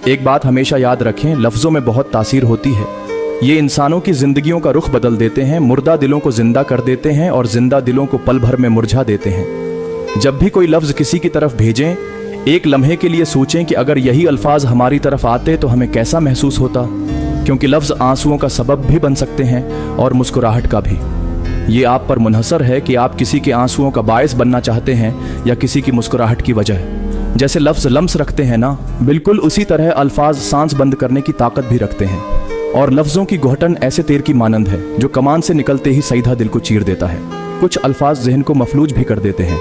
एक बात हमेशा याद रखें, लफ्ज़ों में बहुत तासीर होती है। ये इंसानों की ज़िंदगियों का रुख बदल देते हैं, मुर्दा दिलों को ज़िंदा कर देते हैं और ज़िंदा दिलों को पल भर में मुरझा देते हैं। जब भी कोई लफ्ज़ किसी की तरफ भेजें, एक लम्हे के लिए सोचें कि अगर यही अल्फाज हमारी तरफ आते तो हमें कैसा महसूस होता, क्योंकि लफ्ज़ आंसुओं का सबब भी बन सकते हैं और मुस्कुराहट का भी। ये आप पर मुनहसर है कि आप किसी के आंसुओं का बायस बनना चाहते हैं या किसी की मुस्कुराहट की वजह। जैसे लफ्ज़ लम्स रखते हैं ना, बिल्कुल उसी तरह अल्फाज सांस बंद करने की ताकत भी रखते हैं। और लफ्ज़ों की घोटन ऐसे तीर की मानंद है जो कमान से निकलते ही सीधा दिल को चीर देता है। कुछ अल्फाज ज़हन को मफलूज भी कर देते हैं।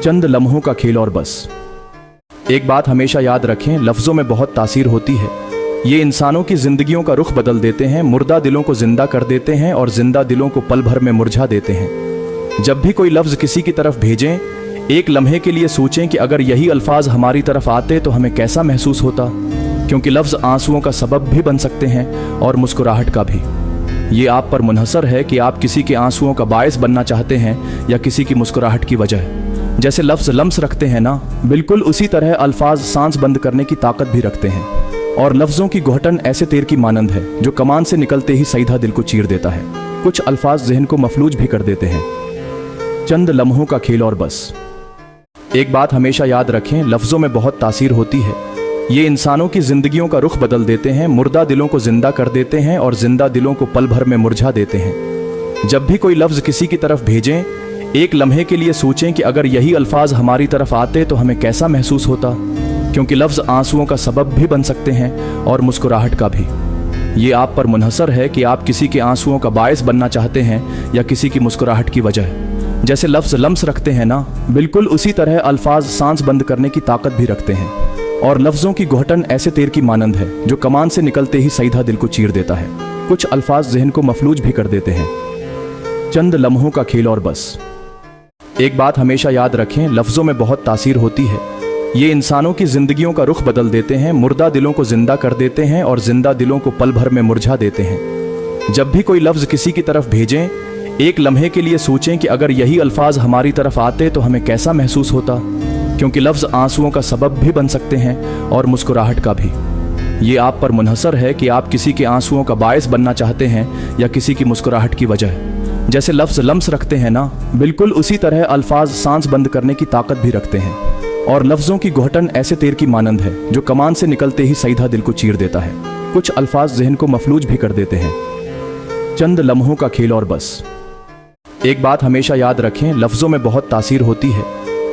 चंद लम्हों का खेल और बस। एक बात हमेशा याद रखें, लफ्ज़ों में बहुत तासीर होती है। ये इंसानों की ज़िंदगियों का रुख बदल देते हैं, मुर्दा दिलों को ज़िंदा कर देते हैं और ज़िंदा दिलों को पल भर में मुरझा देते हैं। जब भी कोई लफ्ज़ किसी की तरफ भेजें, एक लम्हे के लिए सोचें कि अगर यही अल्फाज हमारी तरफ आते तो हमें कैसा महसूस होता, क्योंकि लफ्ज़ आंसुओं का सबब भी बन सकते हैं और मुस्कुराहट का भी। ये आप पर मुनहसर है कि आप किसी के आंसुओं का बायस बनना चाहते हैं या किसी की मुस्कुराहट की वजह। जैसे लफ्ज़ लम्स रखते हैं ना, बिल्कुल उसी तरह अल्फाज सांस बंद करने की ताकत भी रखते हैं। और लफ्ज़ों की घोटन ऐसे तीर की मानंद है जो कमान से निकलते ही सीधा दिल को चीर देता है। कुछ अल्फाज ज़हन को मफलूज भी कर देते हैं। चंद लम्हों का खेल और बस। एक बात हमेशा याद रखें, लफ्ज़ों में बहुत तासीर होती है। ये इंसानों की ज़िंदगियों का रुख बदल देते हैं, मुर्दा दिलों को ज़िंदा कर देते हैं और ज़िंदा दिलों को पल भर में मुरझा देते हैं। जब भी कोई लफ्ज़ किसी की तरफ भेजें, एक लम्हे के लिए सोचें कि अगर यही अल्फाज हमारी तरफ आते तो हमें कैसा महसूस होता, क्योंकि लफ्ज़ आंसुओं का सबब भी बन सकते हैं और मुस्कुराहट का भी। ये आप पर मुनहसर है कि आप किसी के आंसुओं का बायस बनना चाहते हैं या किसी की मुस्कुराहट की वजह। जैसे लफ्ज़ लम्स रखते हैं ना, बिल्कुल उसी तरह अल्फाज सांस बंद करने की ताकत भी रखते हैं। और लफ्ज़ों की घोटन ऐसे तीर की मानंद है जो कमान से निकलते ही सीधा दिल को चीर देता है। कुछ अल्फाज ज़हन को मफलूज भी कर देते हैं। चंद लम्हों का खेल और बस। एक बात हमेशा याद रखें, लफ्ज़ों में बहुत तासीर होती है। ये इंसानों की ज़िंदगियों का रुख बदल देते हैं, मुर्दा दिलों को ज़िंदा कर देते हैं और ज़िंदा दिलों को पल भर में मुरझा देते हैं। जब भी कोई लफ्ज़ किसी की तरफ भेजें, एक लम्हे के लिए सोचें कि अगर यही अल्फाज हमारी तरफ आते तो हमें कैसा महसूस होता, क्योंकि लफ्ज़ आंसुओं का सबब भी बन सकते हैं और मुस्कुराहट का भी। ये आप पर मुनहसर है कि आप किसी के आंसुओं का बायस बनना चाहते हैं या किसी की मुस्कुराहट की वजह। जैसे लफ्ज़ लम्स रखते हैं ना, बिल्कुल उसी तरह अल्फाज सांस बंद करने की ताकत भी रखते हैं। और लफ्ज़ों की घोटन ऐसे तीर की मानंद है जो कमान से निकलते ही सीधा दिल को चीर देता है। कुछ अल्फाज ज़हन को मफलूज भी कर देते हैं। चंद लम्हों का खेल और बस। एक बात हमेशा याद रखें, लफ्ज़ों में बहुत तासीर होती है।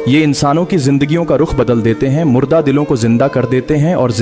ये इंसानों की ज़िंदगियों का रुख बदल देते हैं, मुर्दा दिलों को ज़िंदा कर देते हैं और